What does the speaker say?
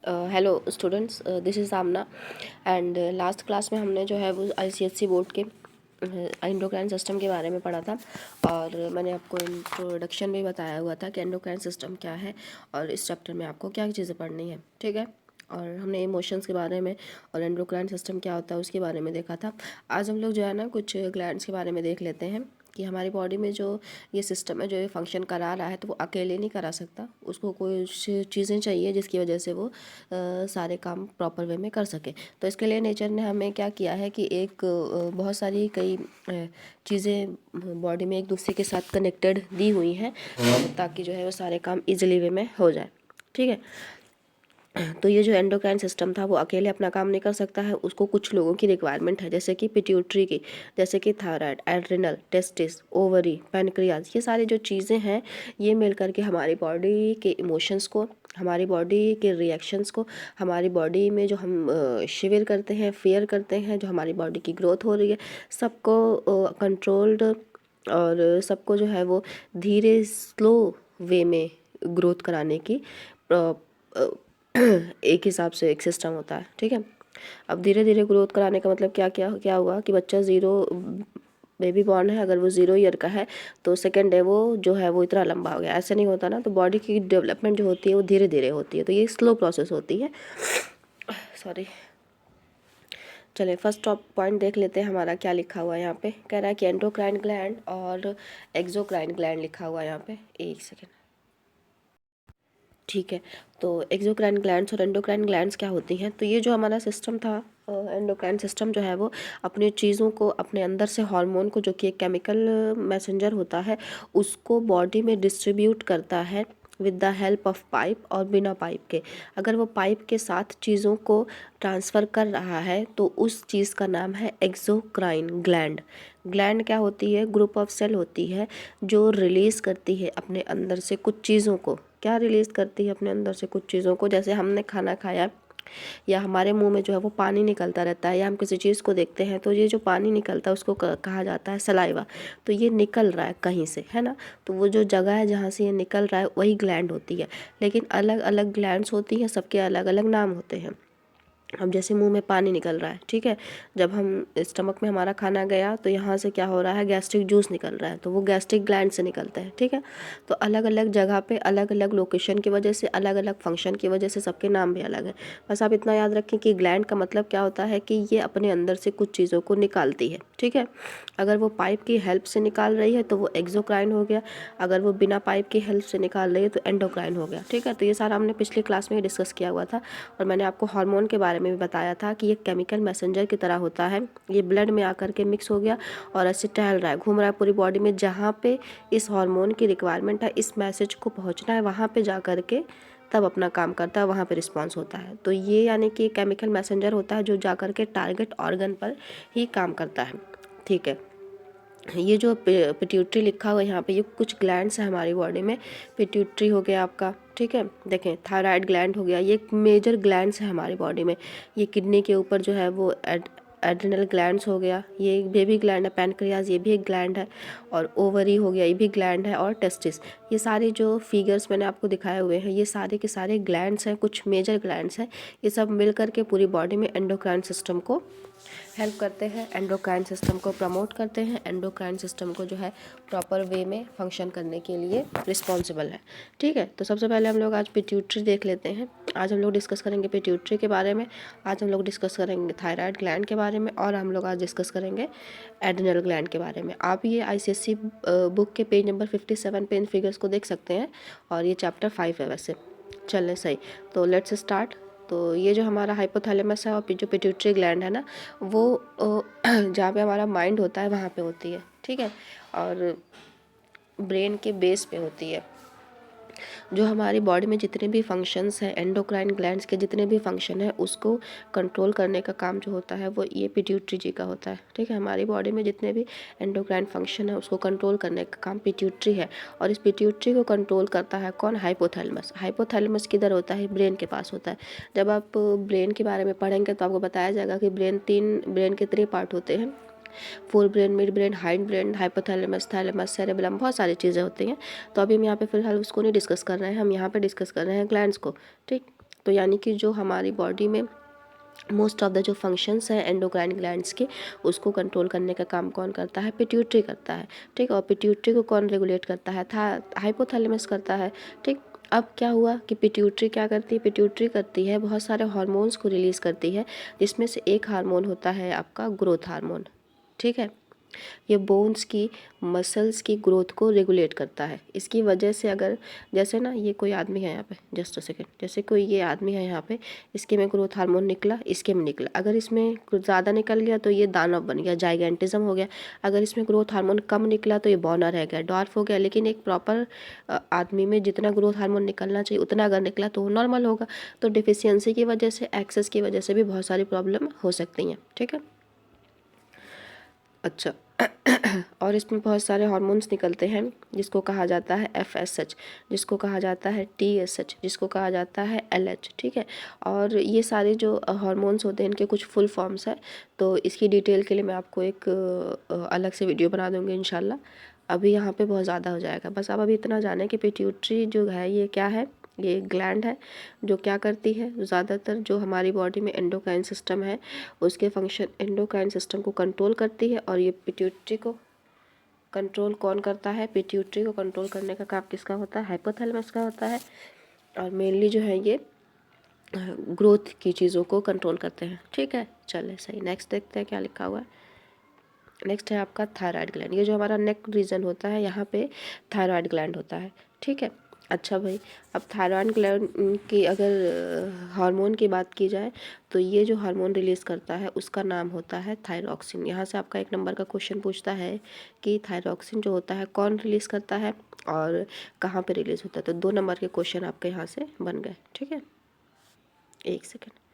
Hello students, this is Amna and last class में हमने जो है वो आईसीएसई बोर्ड के एंडोक्राइन सिस्टम के बारे में पढ़ा था। और मैंने आपको इंट्रोडक्शन में बताया हुआ था कि एंडोक्राइन सिस्टम क्या है और इस चैप्टर में आपको क्या चीज़ें पढ़नी है, ठीक है। और हमने इमोशंस के बारे में और एंडोक्राइन सिस्टम क्या होता है उसके बारे में देखा था। आज हम लोग जो है ना कुछ ग्लैंड्स के बारे में देख लेते हैं कि हमारी बॉडी में जो ये सिस्टम है, जो ये फंक्शन करा रहा है, तो वो अकेले नहीं करा सकता। उसको कुछ चीज़ें चाहिए जिसकी वजह से वो सारे काम प्रॉपर वे में कर सके। तो इसके लिए नेचर ने हमें क्या किया है कि एक बहुत सारी कई चीज़ें बॉडी में एक दूसरे के साथ कनेक्टेड दी हुई हैं ताकि जो है वो सारे काम इजीली वे में हो जाए, ठीक है। तो ये जो एंडोक्राइन सिस्टम था वो अकेले अपना काम नहीं कर सकता है, उसको कुछ लोगों की रिक्वायरमेंट है, जैसे कि पिट्यूटरी की, जैसे कि thyroid, adrenal, testis, ovary, pancreas. ये सारी जो चीज़ें हैं ये मिल करके हमारी बॉडी के इमोशंस को, हमारी बॉडी के रिएक्शंस को, हमारी बॉडी में जो हम शिविर करते हैं, फियर करते हैं, जो हमारी बॉडी की ग्रोथ हो रही है, सबको कंट्रोल्ड और सबको जो है वो धीरे स्लो वे में ग्रोथ कराने की एक हिसाब से एक सिस्टम होता है, ठीक है। अब धीरे धीरे ग्रोथ कराने का मतलब क्या क्या क्या हुआ कि बच्चा ज़ीरो बेबी बॉर्न है, अगर वो 0 ईयर का है तो सेकेंड डे वो जो है वो इतना लंबा हो गया, ऐसे नहीं होता ना। तो बॉडी की डेवलपमेंट जो होती है वो धीरे धीरे होती है, तो ये स्लो प्रोसेस होती है। सॉरी, चलिए फर्स्ट टॉप पॉइंट देख लेते हैं हमारा क्या लिखा हुआ है यहाँ पे। कह रहा है कि एंडोक्राइन ग्लैंड और एक्सोक्राइन ग्लैंड लिखा हुआ है यहाँ पे। एक सेकेंड, ठीक है। तो एक्सोक्राइन ग्लैंड्स और एंडोक्राइन ग्लैंड्स क्या होती हैं? तो ये जो हमारा सिस्टम था, एंडोक्राइन सिस्टम जो है वो अपने चीज़ों को अपने अंदर से, हार्मोन को, जो कि एक केमिकल मैसेंजर होता है, उसको बॉडी में डिस्ट्रीब्यूट करता है with the help of pipe और बिना पाइप के। अगर वो पाइप के साथ चीज़ों को ट्रांसफ़र कर रहा है तो उस चीज़ का नाम है एक्सोक्राइन ग्लैंड। ग्लैंड क्या होती है? ग्रुप ऑफ सेल होती है जो रिलीज़ करती है अपने अंदर से कुछ चीज़ों को। क्या रिलीज़ करती है अपने अंदर से? कुछ चीज़ों को। जैसे हमने खाना खाया या हमारे मुंह में जो है वो पानी निकलता रहता है, या हम किसी चीज़ को देखते हैं तो ये जो पानी निकलता है उसको कहा जाता है सलाइवा। तो ये निकल रहा है कहीं से, है ना। तो वो जो जगह है जहाँ से ये निकल रहा है वही ग्लैंड होती है। लेकिन अलग अलग ग्लैंड्स होती हैं, सबके अलग अलग नाम होते हैं। अब जैसे मुंह में पानी निकल रहा है, ठीक है, जब हम स्टमक में हमारा खाना गया तो यहाँ से क्या हो रहा है? गैस्ट्रिक जूस निकल रहा है, तो वो गैस्ट्रिक ग्लैंड से निकलता है, ठीक है। तो अलग अलग जगह पे अलग अलग लोकेशन की वजह से, अलग अलग फंक्शन की वजह से सबके नाम भी अलग है। बस आप इतना याद रखें कि ग्लैंड का मतलब क्या होता है कि ये अपने अंदर से कुछ चीज़ों को निकालती है, ठीक है। अगर वो पाइप की हेल्प से निकाल रही है तो वो एक्सोक्राइन हो गया, अगर वो बिना पाइप की हेल्प से निकाल रही है तो एंडोक्राइन हो गया, ठीक है। तो ये सारा हमने पिछली क्लास में ही डिस्कस किया हुआ था। और मैंने आपको हार्मोन के बारे में भी बताया था कि ये केमिकल मैसेंजर की तरह होता है। ये ब्लड में आकर के मिक्स हो गया और ऐसे टहल रहा है, घूम रहा है पूरी बॉडी में। जहाँ पे इस हार्मोन की रिक्वायरमेंट है, इस मैसेज को पहुँचना है, वहाँ पे जा कर के तब अपना काम करता है, वहाँ पे रिस्पॉन्स होता है। तो ये यानी कि केमिकल मैसेंजर होता है जो जा कर के टारगेट ऑर्गन पर ही काम करता है, ठीक है। ये जो पिट्यूटरी लिखा हुआ है यहाँ पे, ये कुछ ग्लैंड्स है हमारी बॉडी में। पिट्यूटरी हो गया आपका, ठीक है। देखें, थायराइड ग्लैंड हो गया, ये मेजर ग्लैंड्स है हमारी बॉडी में। ये किडनी के ऊपर जो है वो एड्रिनल ग्लैंड्स हो गया, ये बेबी ग्लैंड है। पैनक्रियाज, ये भी एक ग्लैंड है। और ओवरी हो गया, ये भी ग्लैंड है। और टेस्टिस, ये सारे जो फिगर्स मैंने आपको दिखाए हुए हैं, ये सारे के सारे ग्लैंड्स हैं, कुछ मेजर ग्लैंड्स हैं। ये सब मिल करके पूरी बॉडी में एंडोक्राइन सिस्टम को हेल्प करते हैं, एंडोक्राइन सिस्टम को प्रमोट करते हैं, एंडोक्राइन सिस्टम को जो है प्रॉपर वे में फंक्शन करने के लिए रिस्पॉन्सिबल है, ठीक है। तो सबसे पहले हम लोग आज पिट्यूटरी देख लेते हैं। आज हम लोग डिस्कस करेंगे पिट्यूटरी के बारे में, आज हम लोग डिस्कस करेंगे थायराइड ग्लैंड के बारे में, और हम लोग आज डिस्कस करेंगे एड्रिनल ग्लैंड के बारे में। आप ये आईसीएसई बुक के पेज नंबर 57 पे इन फिगर्स को देख सकते हैं, और ये चैप्टर 5 है वैसे। चलें, सही, तो लेट्स स्टार्ट। तो ये जो हमारा हाइपोथैलेमस है और जो पिट्यूटरी ग्लैंड है ना, वो जहाँ पे हमारा माइंड होता है वहाँ पे होती है, ठीक है। और ब्रेन के बेस पे होती है। जो हमारी बॉडी में जितने भी फंक्शंस हैं, एंडोक्राइन ग्लैंड्स के जितने भी फंक्शन है, उसको कंट्रोल करने का काम जो होता है वो ये पिट्यूटरी जी का होता है, ठीक है। हमारी बॉडी में जितने भी एंडोक्राइन फंक्शन है उसको कंट्रोल करने का काम पिट्यूटरी है। और इस पिट्यूटरी को कंट्रोल करता है कौन? हाइपोथैलेमस। हाइपोथैलेमस किधर होता है? ब्रेन के पास होता है। जब आप ब्रेन के बारे में पढ़ेंगे तो आपको बताया जाएगा कि ब्रेन के 3 पार्ट होते हैं: fore brain, mid brain, hind brain, hypothalamus, thalamus, cerebellum, बहुत सारी चीज़ें होती हैं। तो अभी हम यहाँ पे फिलहाल उसको नहीं डिस्कस कर रहे हैं, हम यहाँ पे डिस्कस कर रहे हैं ग्लैंड्स को, ठीक। तो यानी कि जो हमारी बॉडी में मोस्ट ऑफ द जो फंक्शंस हैं एंडोक्राइन ग्लैंड्स के, उसको कंट्रोल करने का काम कौन करता है? पिट्यूटरी करता है। ठीक, और पिट्यूटरी को कौन रेगुलेट करता है? हाइपोथैलेमस करता है। ठीक, अब क्या हुआ कि पिट्यूटरी क्या करती है? पिट्यूटरी करती है बहुत सारे हार्मोन्स को रिलीज़ करती है, जिसमें से एक हार्मोन होता है आपका ग्रोथ हार्मोन। ठीक है, ये बोन्स की, मसल्स की ग्रोथ को रेगुलेट करता है। इसकी वजह से अगर जैसे ना ये कोई आदमी है यहाँ पे, जस्ट अ सेकेंड, जैसे कोई ये आदमी है यहाँ पे, इसके में ग्रोथ हार्मोन निकला, इसके में निकला, अगर इसमें कुछ ज़्यादा निकल गया तो ये दानव बन गया, जाइगेंटिज्म हो गया। अगर इसमें ग्रोथ हार्मोन कम निकला तो ये बॉनर रह गया, डॉर्फ हो गया। लेकिन एक प्रॉपर आदमी में जितना ग्रोथ हार्मोन निकलना चाहिए उतना अगर निकला तो वो नॉर्मल होगा। तो डिफिशियंसी की वजह से, एक्सेस की वजह से भी बहुत सारी प्रॉब्लम हो सकती हैं। ठीक है, अच्छा और इसमें बहुत सारे हार्मोन्स निकलते हैं, जिसको कहा जाता है FSH, जिसको कहा जाता है TSH, जिसको कहा जाता है LH। ठीक है, और ये सारे जो हार्मोन्स होते हैं इनके कुछ फुल फॉर्म्स हैं, तो इसकी डिटेल के लिए मैं आपको एक अलग से वीडियो बना दूँगी इंशाल्लाह। अभी यहाँ पे बहुत ज़्यादा हो जाएगा, बस आप अभी इतना जानें कि पिट्यूटरी जो है ये क्या है। ये ग्लैंड है जो क्या करती है, ज़्यादातर जो हमारी बॉडी में एंडोक्राइन सिस्टम है उसके फंक्शन एंडोक्राइन सिस्टम को कंट्रोल करती है। और ये पिट्यूटरी को कंट्रोल कौन करता है? पिट्यूटरी को कंट्रोल करने का काम किसका होता है? हाइपोथैलेमस का होता है। और मेनली जो है ये ग्रोथ की चीज़ों को कंट्रोल करते हैं। ठीक है, चले सही, नेक्स्ट देखते हैं क्या लिखा हुआ है। नेक्स्ट है आपका थायराइड ग्लैंड। ये जो हमारा नेक रीजन होता है यहाँ पे थायराइड ग्लैंड होता है। ठीक है, अच्छा भाई, अब थायराइड ग्लैंड की अगर हार्मोन की बात की जाए तो ये जो हार्मोन रिलीज़ करता है उसका नाम होता है थायरॉक्सिन। यहाँ से आपका 1 नंबर का क्वेश्चन पूछता है कि थायरॉक्सिन जो होता है कौन रिलीज़ करता है और कहाँ पे रिलीज़ होता है, तो 2 नंबर के क्वेश्चन आपके यहाँ से बन गए। ठीक है, 1 सेकेंड।